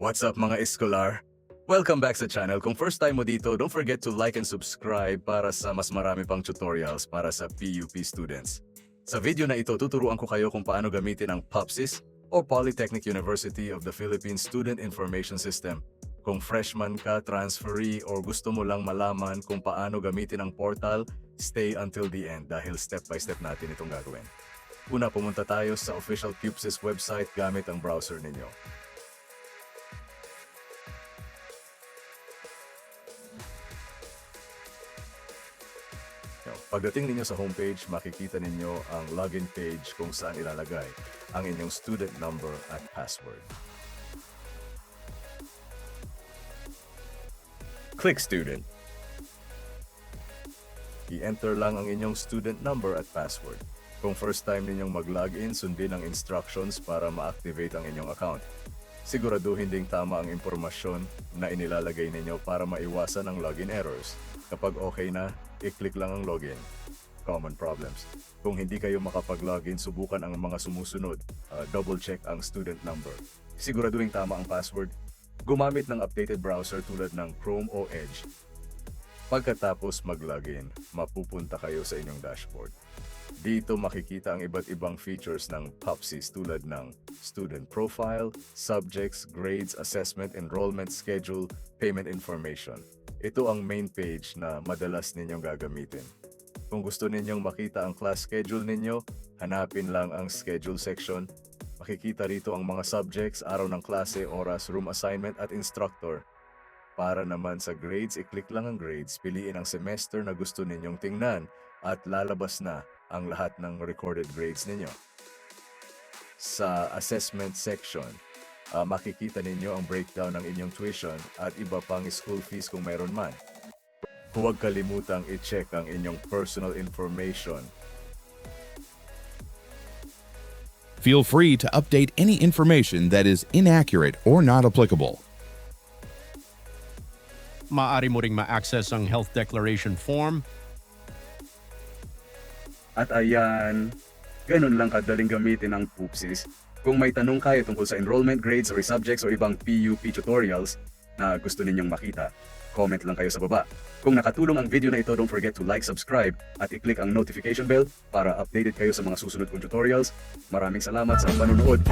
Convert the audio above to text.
What's up mga eskolar? Welcome back sa channel. Kung first time mo dito, don't forget to like and subscribe para sa mas marami pang tutorials para sa PUP students. Sa video na ito, tuturuan ko kayo kung paano gamitin ang PUPSIS o Polytechnic University of the Philippines Student Information System. Kung freshman ka, transferee, or gusto mo lang malaman kung paano gamitin ang portal, stay until the end dahil step by step natin itong gagawin. Una, pumunta tayo sa official PUPSIS website gamit ang browser ninyo. Pagdating ninyo sa homepage, makikita ninyo ang login page kung saan ilalagay ang inyong student number at password. Click Student. I-enter lang ang inyong student number at password. Kung first time ninyong mag-login, sundin ang instructions para ma-activate ang inyong account. Siguraduhin ding tama ang impormasyon na inilalagay ninyo para maiwasan ang login errors. Kapag okay na, i-click lang ang login. Common problems. Kung hindi kayo makapag-login, subukan ang mga sumusunod. Double-check ang student number. Siguraduhin tama ang password. Gumamit ng updated browser tulad ng Chrome o Edge. Pagkatapos mag-login, mapupunta kayo sa inyong dashboard. Dito makikita ang iba't ibang features ng PUPSIS tulad ng student profile, subjects, grades, assessment, enrollment schedule, payment information. Ito ang main page na madalas ninyong gagamitin. Kung gusto ninyong makita ang class schedule ninyo, hanapin lang ang schedule section. Makikita rito ang mga subjects, araw ng klase, oras, room assignment at instructor. Para naman sa grades, i-click lang ang grades, piliin ang semester na gusto ninyong tingnan at lalabas na ang lahat ng recorded grades ninyo. Sa assessment section, makikita ninyo ang breakdown ng inyong tuition at iba pang school fees kung mayroon man. Huwag kalimutang i-check ang inyong personal information. Feel free to update any information that is inaccurate or not applicable. Maaari mo ring ma-access ang health declaration form. At ayan, ganun lang kadaling gamitin ang PUPSIS. Kung may tanong kayo tungkol sa enrollment, grades, or subjects o ibang PUP tutorials na gusto ninyong makita, comment lang kayo sa baba. Kung nakatulong ang video na ito, don't forget to like, subscribe, at i-click ang notification bell para updated kayo sa mga susunod kong tutorials. Maraming salamat sa panonood.